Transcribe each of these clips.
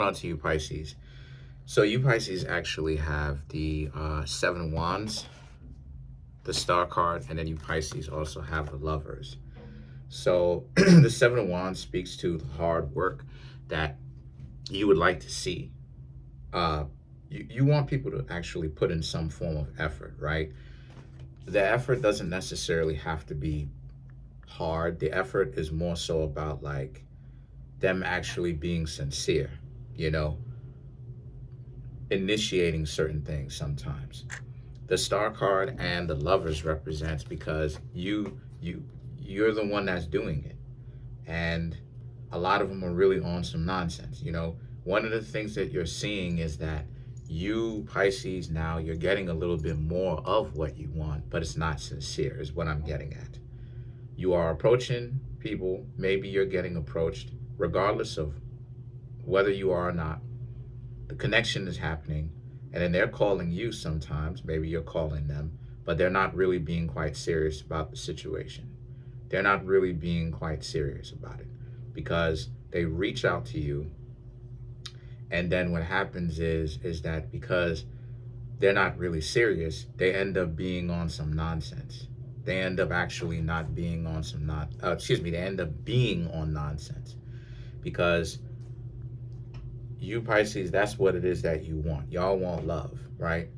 On to you, Pisces. So you Pisces actually have the Seven of Wands, the Star card, and then you Pisces also have the Lovers. So the Seven of Wands speaks to the hard work that you would like to see. Uh, you want people to actually put in some form of effort, right? The effort doesn't necessarily have to be hard. The effort is more so about like them actually being sincere, you know, initiating certain things sometimes. The Star card and the Lovers represents because you're the one that's doing it. And a lot of them are really on some nonsense, you know. One of the things that you're seeing is that you Pisces, now you're getting a little bit more of what you want, but it's not sincere is what I'm getting at. You are approaching people, maybe you're getting approached regardless of whether you are or not. The connection is happening, and then they're calling you sometimes, maybe you're calling them, but they're not really being quite serious about the situation. They're not really being quite serious about it because they reach out to you, and then what happens is that because they're not really serious, they end up being on some nonsense. They end up actually not being on some not they end up being on nonsense because you Pisces, that's what it is that you want. Y'all want love, right?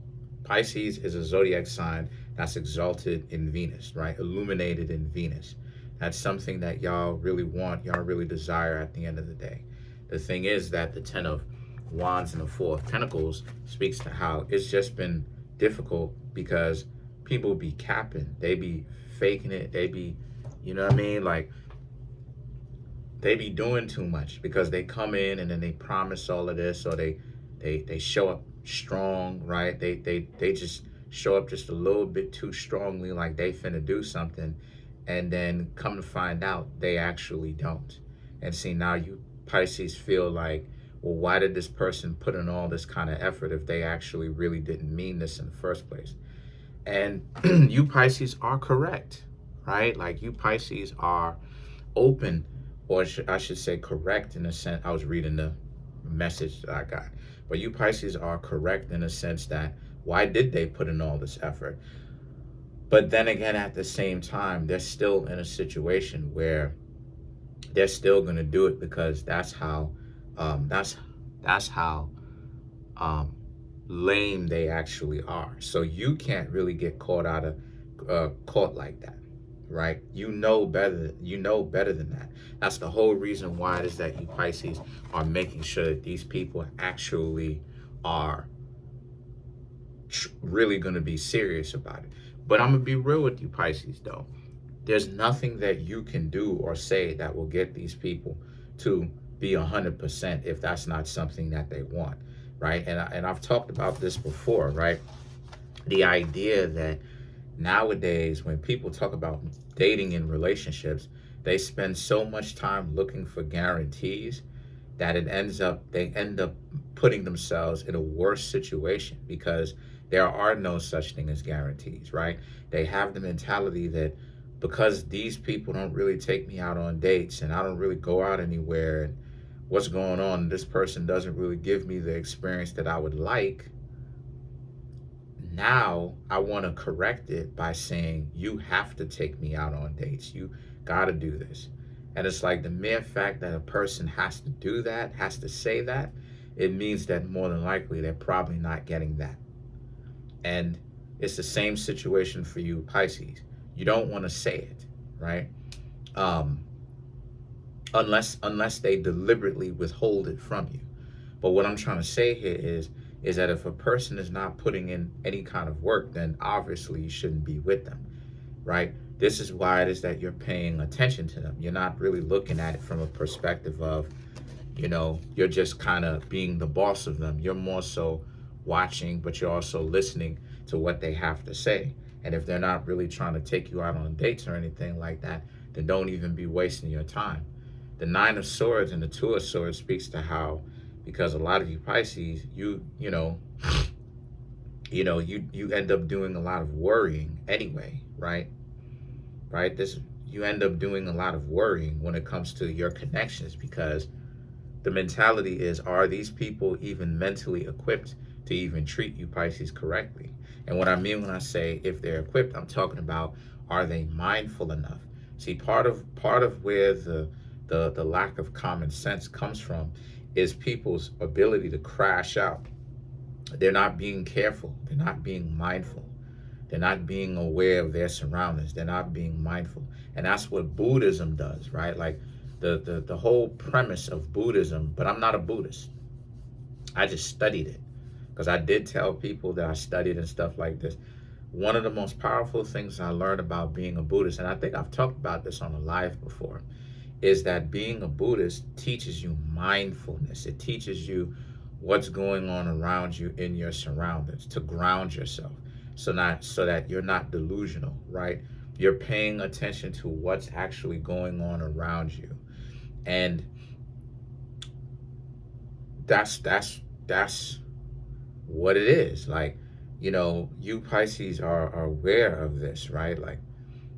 Pisces is a zodiac sign that's exalted in Venus, right? Illuminated in Venus. That's something that y'all really want, y'all really desire at the end of the day. The thing is that the Ten of Wands and the Four of Pentacles speaks to how it's just been difficult because people be capping, they be faking it, they be, you know what I mean? Like, they be doing too much because they come in and then they promise all of this, or they show up strong, right? They just show up just a little bit too strongly, like they finna do something, and then come to find out they actually don't. And see, now you Pisces feel like, well, why did this person put in all this kind of effort if they actually really didn't mean this in the first place? And you Pisces are correct, right? Like you Pisces are open, or I should say correct in a sense. I was reading the message that I got. But you Pisces are correct in a sense that why did they put in all this effort? But then again, at the same time, they're still in a situation where they're still going to do it because that's how that's how um, lame they actually are. So you can't really get caught like that, right? You know better than that. That's the whole reason why it is that you Pisces are making sure that these people actually are really going to be serious about it. But I'm going to be real with you Pisces though. There's nothing that you can do or say that will get these people to be 100% if that's not something that they want, right? And I've talked about this before, right? The idea that nowadays when people talk about dating and relationships, they spend so much time looking for guarantees that they end up putting themselves in a worse situation because there are no such thing as guarantees, right? They have the mentality that because these people don't really take me out on dates and I don't really go out anywhere, and what's going on, this person doesn't really give me the experience that I would like. Now I want to correct it by saying, you have to take me out on dates. You got to do this. And it's like the mere fact that a person has to do that, has to say that, it means that more than likely they're probably not getting that. And it's the same situation for you Pisces. You don't want to say it, right? Um, unless they deliberately withhold it from you. But what I'm trying to say here is that if a person is not putting in any kind of work, then obviously you shouldn't be with them, right? This is why it is that you're paying attention to them. You're not really looking at it from a perspective of, you know, you're just kind of being the boss of them. You're more so watching, but you're also listening to what they have to say. And if they're not really trying to take you out on dates or anything like that, then don't even be wasting your time. The Nine of Swords and the Two of Swords speaks to how, because a lot of you Pisces, you end up doing a lot of worrying anyway, right? Right? You end up doing a lot of worrying when it comes to your connections because The mentality is, are these people even mentally equipped to even treat you Pisces correctly? And what I mean when I say if they're equipped, I'm talking about, are they mindful enough? See, part of where the lack of common sense comes from is people's ability to crash out. They're not being careful. They're not being mindful. They're not being aware of their surroundings. They're not being mindful. And that's what Buddhism does, right? Like the whole premise of Buddhism, but I'm not a Buddhist. I just studied it because I did tell people that I studied and stuff like this. One of the most powerful things I learned about being a Buddhist, and I think I've talked about this on a live before, is that being a Buddhist teaches you mindfulness. It teaches you what's going on around you in your surroundings, to ground yourself, so that you're not delusional, right? You're paying attention to what's actually going on around you. And that's what it is. Like, you Pisces are aware of this, right? Like,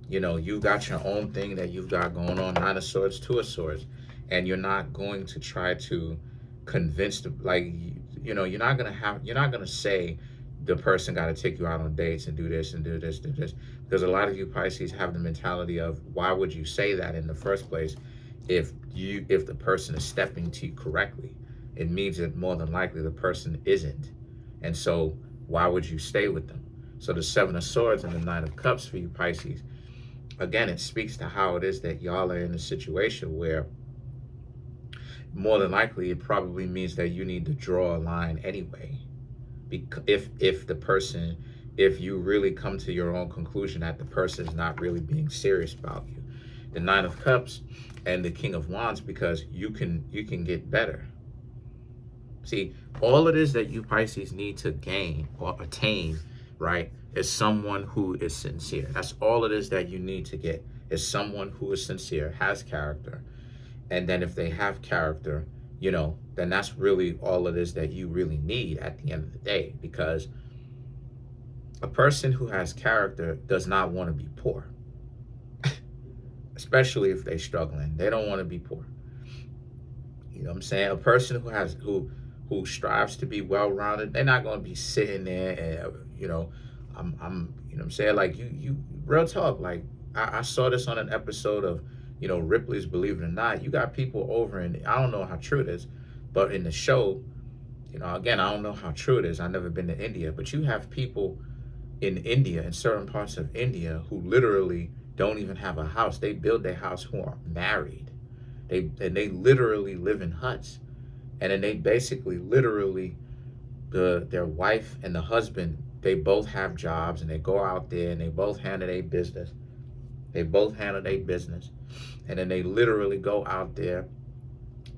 you got your own thing that you've got going on, Nine of Swords, Two of Swords, and you're not going to try to convince the, like, you're not gonna say the person got to take you out on dates and do this and do this, because a lot of you Pisces have the mentality of, why would you say that in the first place if the person is stepping to you correctly? It means that more than likely the person isn't, and so why would you stay with them? So the Seven of Swords and the Nine of Cups for you Pisces, again, it speaks to how it is that y'all are in a situation where more than likely it probably means that you need to draw a line anyway. Because if you really come to your own conclusion that the person is not really being serious about you. The Nine of Cups and the King of Wands, because you can get better. See, all it is that you Pisces need to gain or attain, right, is someone who is sincere. That's all it is that you need to get, is someone who is sincere, has character. And then if they have character, then that's really all it is that you really need at the end of the day. Because a person who has character does not want to be poor. Especially if they're struggling. They don't want to be poor. You know what I'm saying? A person who strives to be well-rounded, they're not going to be sitting there and, I'm you know what I'm saying? Like, you real talk, like, I saw this on an episode of, Ripley's Believe It or Not. You got people over in, I don't know how true it is, but in the show, again, I don't know how true it is. I've never been to India, but you have people in India, in certain parts of India, who literally don't even have a house. They build their house, who are married. They literally live in huts. And then they basically literally, their wife and the husband, they both have jobs, and they go out there and they both handle their business. And then they literally go out there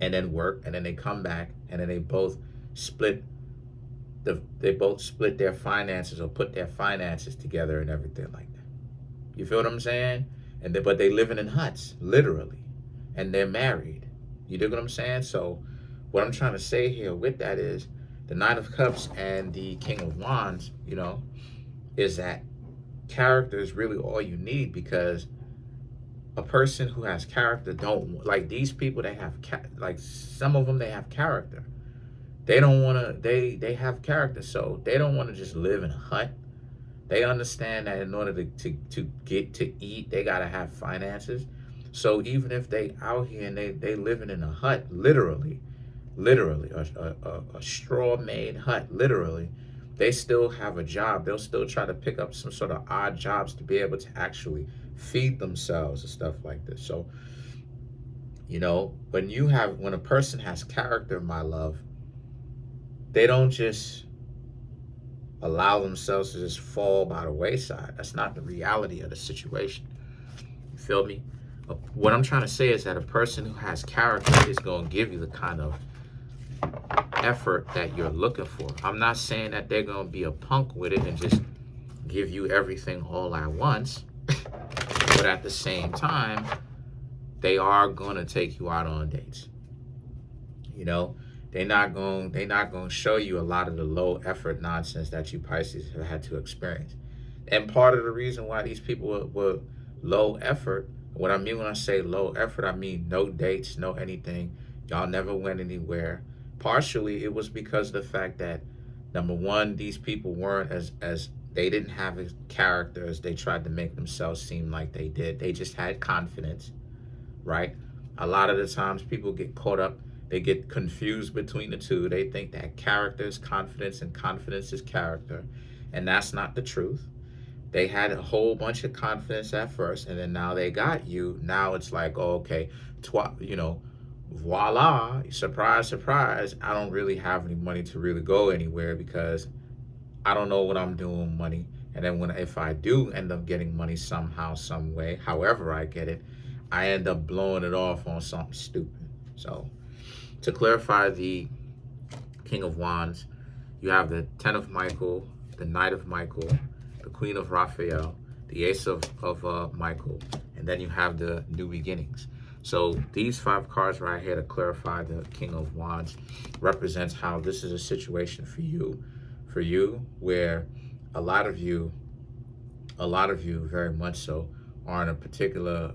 and then work, and then they come back, and then they both split their finances, or put their finances together and everything like that. You feel what I'm saying? But they living in huts, literally, and they're married. You dig what I'm saying? So what I'm trying to say here with that is, the Nine of Cups and the King of Wands, is that character is really all you need. Because a person who has character don't, like, these people, they have, like, some of them, they have character. They don't want to, they have character, so they don't want to just live in a hut. They understand that in order to get to eat, they got to have finances. So even if they out here and they living in a hut, literally, a straw-made hut, literally, they still have a job. They'll still try to pick up some sort of odd jobs to be able to actually feed themselves and stuff like this. So, when a person has character, my love, they don't just allow themselves to just fall by the wayside. That's not the reality of the situation. You feel me? What I'm trying to say is that a person who has character is going to give you the kind of effort that you're looking for. I'm not saying that they're going to be a punk with it and just give you everything all at once. But at the same time, they are going to take you out on dates. They're not going to show you a lot of the low effort nonsense that you Pisces have had to experience. And part of the reason why these people were low effort, what I mean when I say low effort, I mean no dates, no anything, Y'all never went anywhere. Partially, it was because of the fact that, number one, these people weren't as they didn't have a character as they tried to make themselves seem like they did. They just had confidence, right? A lot of the times people get caught up, they get confused between the two. They think that character is confidence and confidence is character, and that's not the truth. They had a whole bunch of confidence at first, and then now they got you. Now it's like, oh, okay, voila, surprise, surprise. I don't really have any money to really go anywhere because I don't know what I'm doing with money. And then if I do end up getting money somehow, some way, however I get it, I end up blowing it off on something stupid. So to clarify the King of Wands, you have the Ten of Michael, the Knight of Michael, the Queen of Raphael, the Ace of Michael, and then you have the New Beginnings. So these 5 cards right here to clarify the King of Wands represents how this is a situation for you where a lot of you very much so are in a particular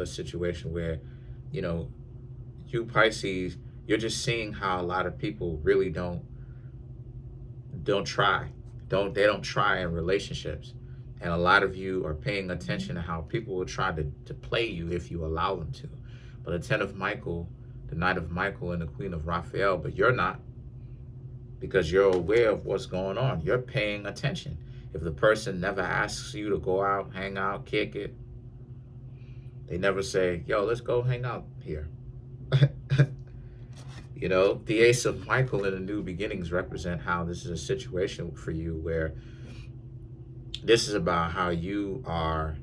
situation where, you Pisces, you're just seeing how a lot of people really don't try. They don't try in relationships. And a lot of you are paying attention to how people will try to play you if you allow them to. But the Ten of Michael, the Knight of Michael, and the Queen of Raphael, but you're not, because you're aware of what's going on. You're paying attention. If the person never asks you to go out, hang out, kick it, they never say, yo, let's go hang out here. The Ace of Michael and the New Beginnings represent how this is a situation for you where this is about how you are,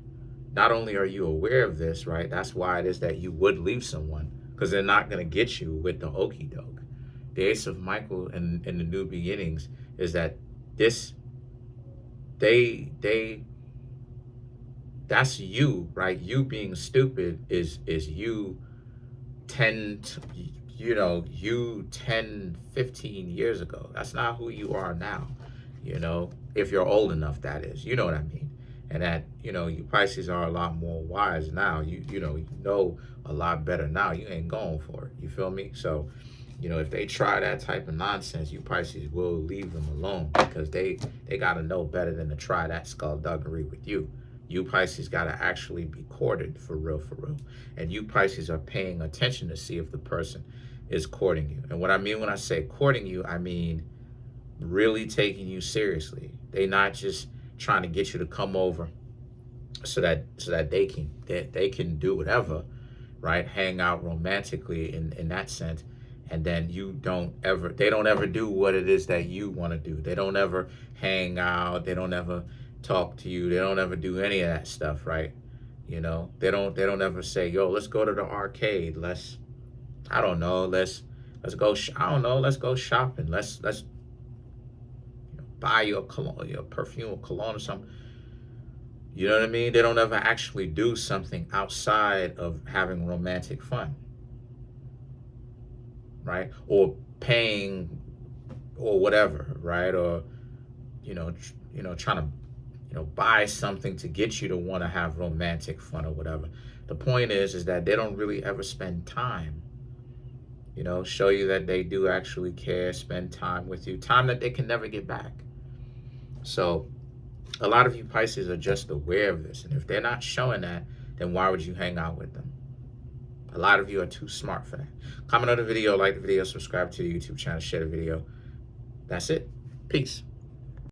not only are you aware of this, right? That's why it is that you would leave someone, because they're not going to get you with the okie doke. The Ace of Michael and the New Beginnings is that that's you, right? You being stupid is you 10, 15 years ago. That's not who you are now, if you're old enough, that is, you know what I mean? And that, you Pisces are a lot more wise now. You know a lot better now. You ain't going for it. You feel me? So, if they try that type of nonsense, you Pisces will leave them alone, because they got to know better than to try that skullduggery with you. You Pisces got to actually be courted for real. And you Pisces are paying attention to see if the person is courting you. And what I mean when I say courting you, I mean really taking you seriously. They not just trying to get you to come over so that they can do whatever, right? Hang out romantically in that sense. And then they don't ever do what it is that you want to do. They don't ever hang out. They don't ever talk to you. They don't ever do any of that stuff, right? They don't ever say, yo, let's go to the arcade. Let's go. Let's go shopping. Let's buy your cologne, your perfume or cologne or something. You know what I mean? They don't ever actually do something outside of having romantic fun, right? Or paying or whatever, right? Or, trying to, buy something to get you to want to have romantic fun or whatever. The point is that they don't really ever spend time, show you that they do actually care, spend time with you, time that they can never get back. So a lot of you Pisces are just aware of this. And if they're not showing that, then why would you hang out with them? A lot of you are too smart for that. Comment on the video, like the video, subscribe to the YouTube channel, share the video. That's it. Peace.